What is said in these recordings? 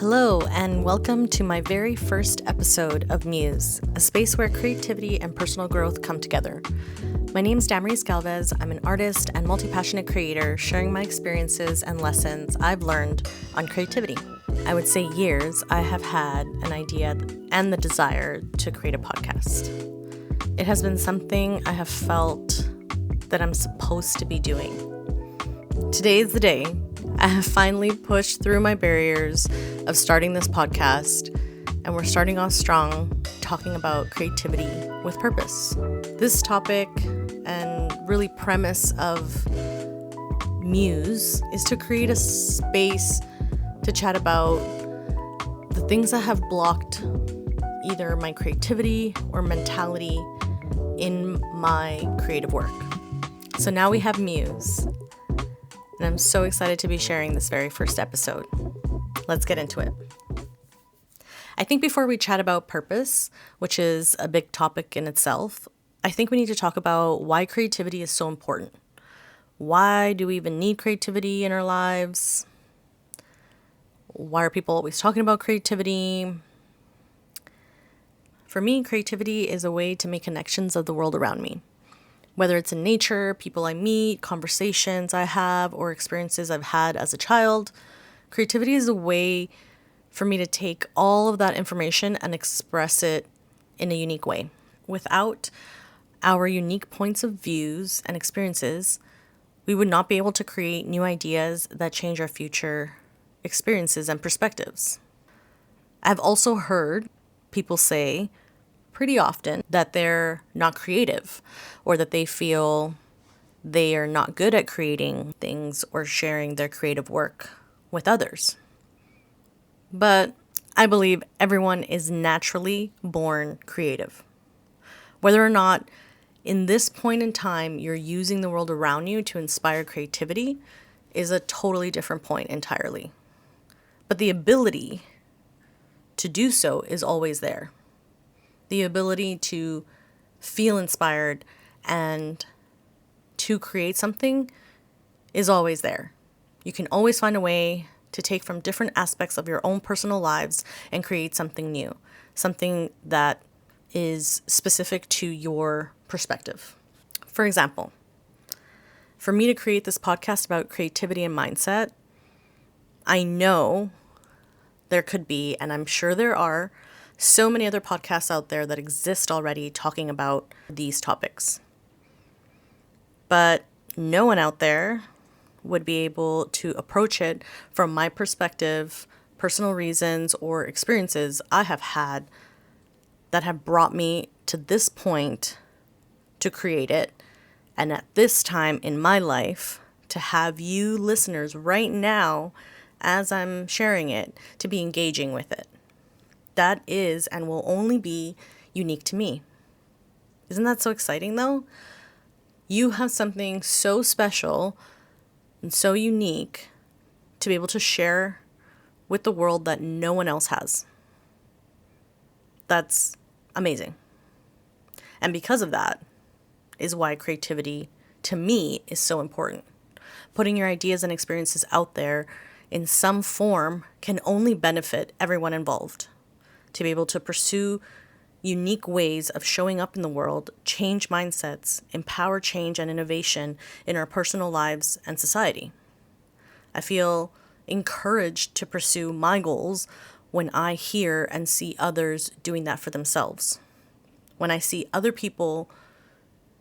Hello, and welcome to my very first episode of Muse, a space where creativity and personal growth come together. My name is Damaris Galvez. I'm an artist and multi-passionate creator sharing my experiences and lessons I've learned on creativity. I would say years I have had an idea and the desire to create a podcast. It has been something I have felt that I'm supposed to be doing. Today is the day I have finally pushed through my barriers of starting this podcast, and we're starting off strong talking about creativity with purpose. This topic and really premise of Muse is to create a space to chat about the things that have blocked either my creativity or mentality in my creative work. So now we have Muse. And I'm so excited to be sharing this very first episode. Let's get into it. I think before we chat about purpose, which is a big topic in itself, I think we need to talk about why creativity is so important. Why do we even need creativity in our lives? Why are people always talking about creativity? For me, creativity is a way to make connections of the world around me. Whether it's in nature, people I meet, conversations I have, or experiences I've had as a child, creativity is a way for me to take all of that information and express it in a unique way. Without our unique points of views and experiences, we would not be able to create new ideas that change our future experiences and perspectives. I've also heard people say pretty often that they're not creative or that they feel they are not good at creating things or sharing their creative work with others. But I believe everyone is naturally born creative. Whether or not in this point in time you're using the world around you to inspire creativity is a totally different point entirely. But the ability to do so is always there. The ability to feel inspired and to create something is always there. You can always find a way to take from different aspects of your own personal lives and create something new, something that is specific to your perspective. For example, for me to create this podcast about creativity and mindset, I know there could be, and I'm sure there are, so many other podcasts out there that exist already talking about these topics. But no one out there would be able to approach it from my perspective, personal reasons, or experiences I have had that have brought me to this point to create it. And at this time in my life, to have you listeners right now, as I'm sharing it, to be engaging with it. That is and will only be unique to me. Isn't that so exciting though? You have something so special and so unique to be able to share with the world that no one else has. That's amazing. And because of that is why creativity to me is so important. Putting your ideas and experiences out there in some form can only benefit everyone involved. To be able to pursue unique ways of showing up in the world, change mindsets, empower change and innovation in our personal lives and society. I feel encouraged to pursue my goals when I hear and see others doing that for themselves. When I see other people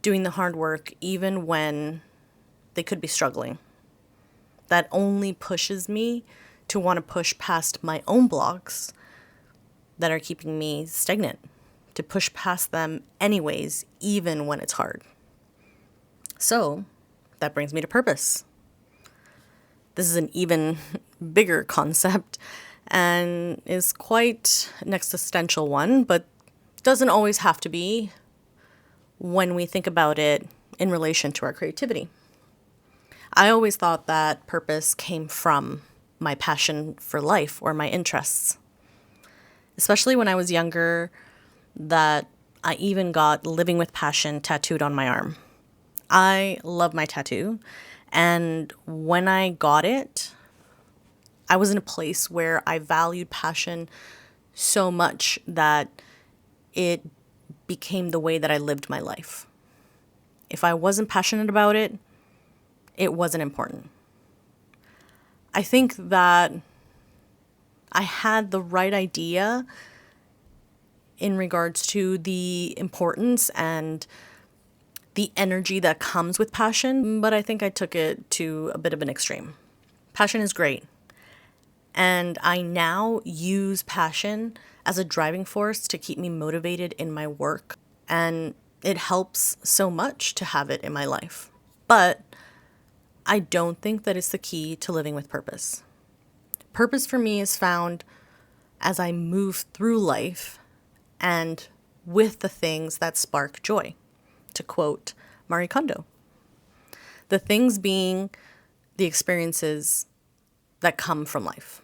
doing the hard work even when they could be struggling. That only pushes me to want to push past my own blocks that are keeping me stagnant, to push past them anyways, even when it's hard. So that brings me to purpose. This is an even bigger concept and is quite an existential one, but doesn't always have to be when we think about it in relation to our creativity. I always thought that purpose came from my passion for life or my interests. Especially when I was younger, that I even got living with passion tattooed on my arm. I love my tattoo, and when I got it, I was in a place where I valued passion so much that it became the way that I lived my life. If I wasn't passionate about it, it wasn't important. I think that I had the right idea in regards to the importance and the energy that comes with passion, but I think I took it to a bit of an extreme. Passion is great. And I now use passion as a driving force to keep me motivated in my work. And it helps so much to have it in my life. But I don't think that it's the key to living with purpose. Purpose for me is found as I move through life and with the things that spark joy, to quote Marie Kondo. The things being the experiences that come from life.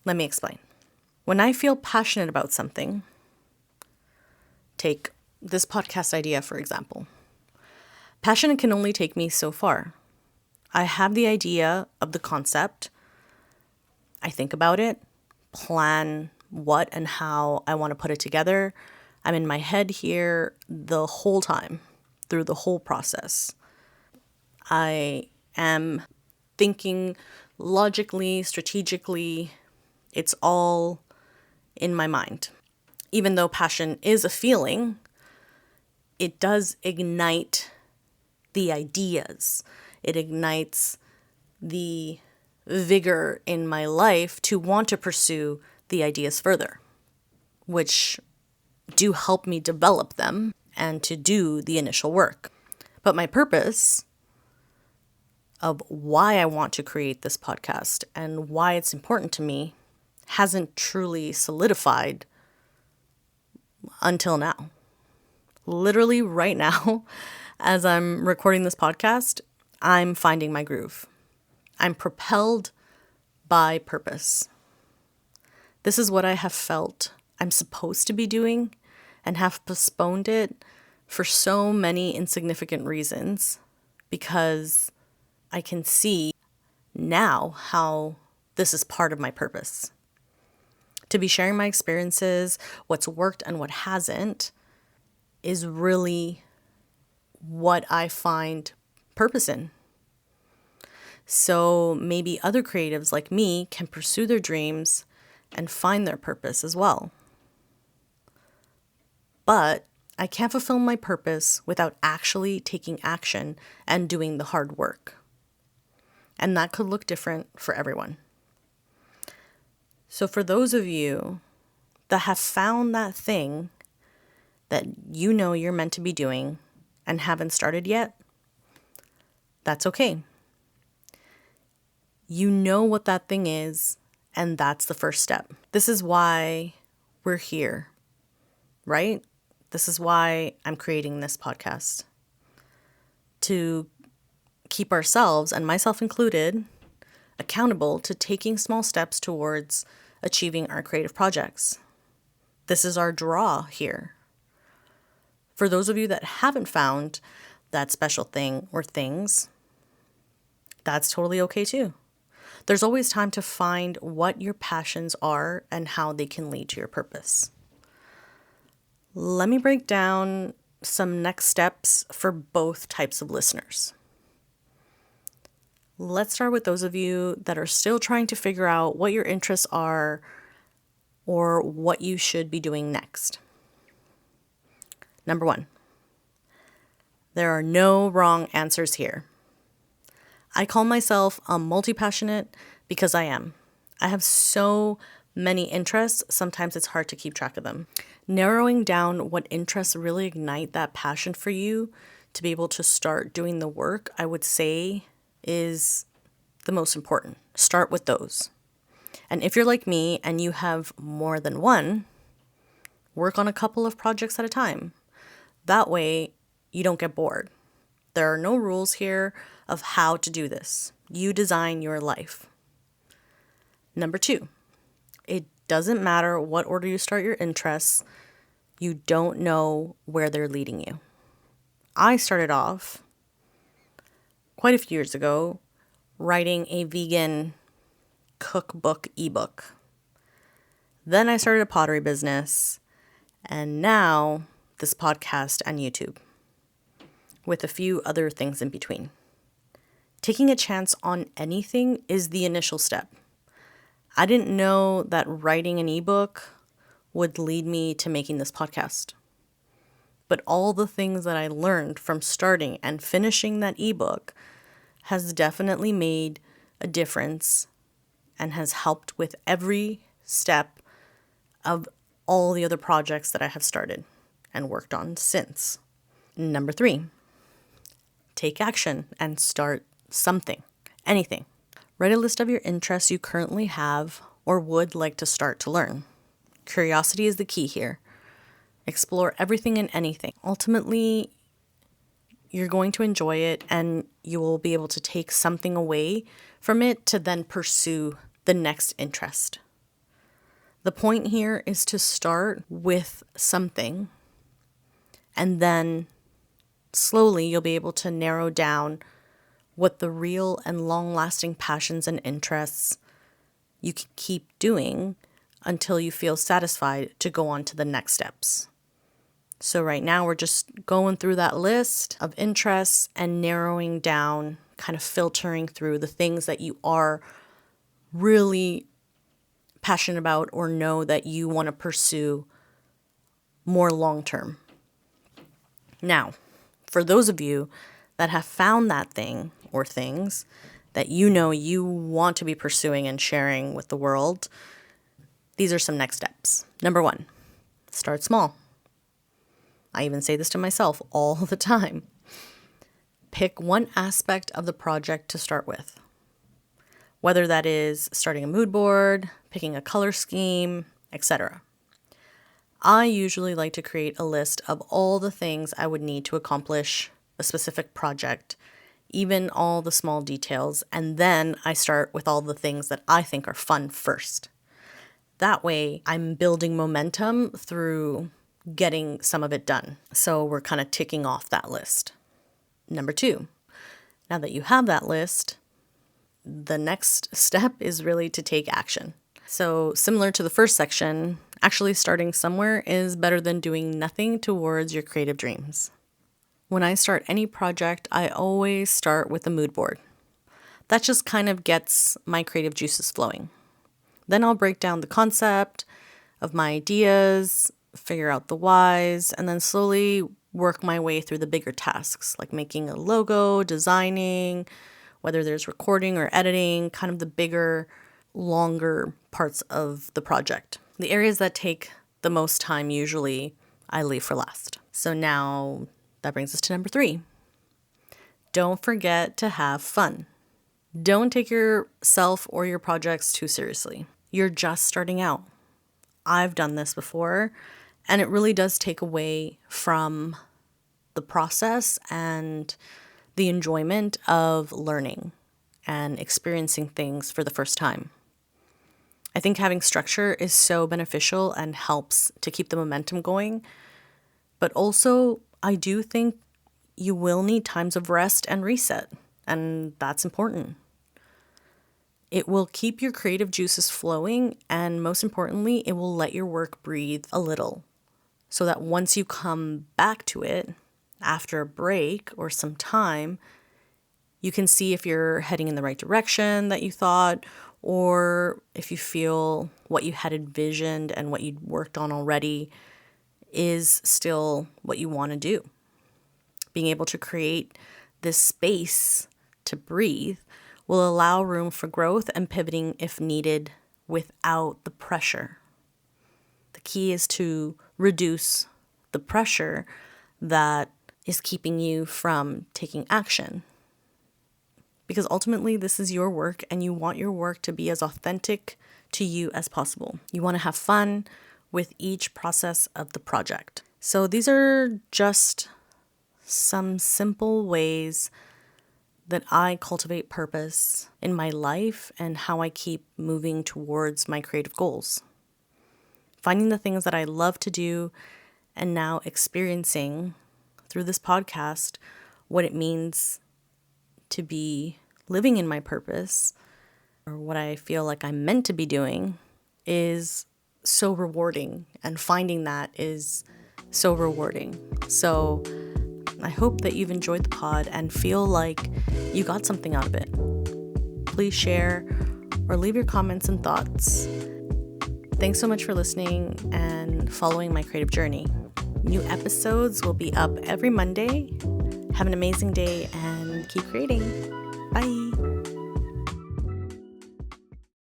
Let me explain. When I feel passionate about something, take this podcast idea, for example. Passion can only take me so far. I have the idea of the concept. I think about it, plan what and how I want to put it together. I'm in my head here the whole time, through the whole process. I am thinking logically, strategically. It's all in my mind. Even though passion is a feeling, it does ignite the ideas. It ignites the vigor in my life to want to pursue the ideas further, which do help me develop them and to do the initial work. But my purpose of why I want to create this podcast and why it's important to me hasn't truly solidified until now. Literally right now, as I'm recording this podcast, I'm finding my groove. I'm propelled by purpose. This is what I have felt I'm supposed to be doing and have postponed it for so many insignificant reasons because I can see now how this is part of my purpose. To be sharing my experiences, what's worked and what hasn't, is really what I find purpose in. So maybe other creatives like me can pursue their dreams and find their purpose as well. But I can't fulfill my purpose without actually taking action and doing the hard work. And that could look different for everyone. So for those of you that have found that thing that you know you're meant to be doing and haven't started yet, that's okay. You know what that thing is, and that's the first step. This is why we're here, right? This is why I'm creating this podcast. To keep ourselves, and myself included, accountable to taking small steps towards achieving our creative projects. This is our draw here. For those of you that haven't found that special thing or things, that's totally okay too. There's always time to find what your passions are and how they can lead to your purpose. Let me break down some next steps for both types of listeners. Let's start with those of you that are still trying to figure out what your interests are or what you should be doing next. Number 1, there are no wrong answers here. I call myself a multi-passionate because I am. I have so many interests, sometimes it's hard to keep track of them. Narrowing down what interests really ignite that passion for you to be able to start doing the work, I would say, is the most important. Start with those. And if you're like me and you have more than one, work on a couple of projects at a time. That way, you don't get bored. There are no rules here of how to do this. You design your life. Number 2, it doesn't matter what order you start your interests. You don't know where they're leading you. I started off quite a few years ago writing a vegan cookbook ebook. Then I started a pottery business, and now this podcast and YouTube, with a few other things in between. Taking a chance on anything is the initial step. I didn't know that writing an ebook would lead me to making this podcast. But all the things that I learned from starting and finishing that ebook has definitely made a difference and has helped with every step of all the other projects that I have started and worked on since. Number 3, take action and start something, anything. Write a list of your interests you currently have or would like to start to learn. Curiosity is the key here. Explore everything and anything. Ultimately, you're going to enjoy it and you will be able to take something away from it to then pursue the next interest. The point here is to start with something and then slowly you'll be able to narrow down what the real and long-lasting passions and interests you can keep doing until you feel satisfied to go on to the next steps. So right now we're just going through that list of interests and narrowing down, kind of filtering through the things that you are really passionate about or know that you want to pursue more long-term. Now, for those of you that have found that thing or things that you know you want to be pursuing and sharing with the world, these are some next steps. Number 1, start small. I even say this to myself all the time. Pick one aspect of the project to start with. Whether that is starting a mood board, picking a color scheme, etc. I usually like to create a list of all the things I would need to accomplish a specific project, even all the small details, and then I start with all the things that I think are fun first. That way, I'm building momentum through getting some of it done. So we're kind of ticking off that list. Number 2, now that you have that list, the next step is really to take action. So similar to the first section, actually starting somewhere is better than doing nothing towards your creative dreams. When I start any project, I always start with a mood board. That just kind of gets my creative juices flowing. Then I'll break down the concept of my ideas, figure out the whys, and then slowly work my way through the bigger tasks, like making a logo, designing, whether there's recording or editing, kind of the bigger, longer parts of the project. The areas that take the most time usually I leave for last. So now that brings us to number 3. Don't forget to have fun. Don't take yourself or your projects too seriously. You're just starting out. I've done this before, and it really does take away from the process and the enjoyment of learning and experiencing things for the first time. I think having structure is so beneficial and helps to keep the momentum going. But also, I do think you will need times of rest and reset, and that's important. It will keep your creative juices flowing, and most importantly, it will let your work breathe a little, so that once you come back to it after a break or some time, you can see if you're heading in the right direction that you thought, or if you feel what you had envisioned and what you'd worked on already is still what you want to do. Being able to create this space to breathe will allow room for growth and pivoting if needed without the pressure. The key is to reduce the pressure that is keeping you from taking action. Because ultimately, this is your work and you want your work to be as authentic to you as possible. You want to have fun with each process of the project. So these are just some simple ways that I cultivate purpose in my life and how I keep moving towards my creative goals. Finding the things that I love to do and now experiencing through this podcast what it means to be living in my purpose or what I feel like I'm meant to be doing is so rewarding, and finding that is so rewarding. So I hope that you've enjoyed the pod and feel like you got something out of it. Please share or leave your comments and thoughts. Thanks so much for listening and following my creative journey. New episodes will be up every Monday. Have an amazing day and keep creating. Bye.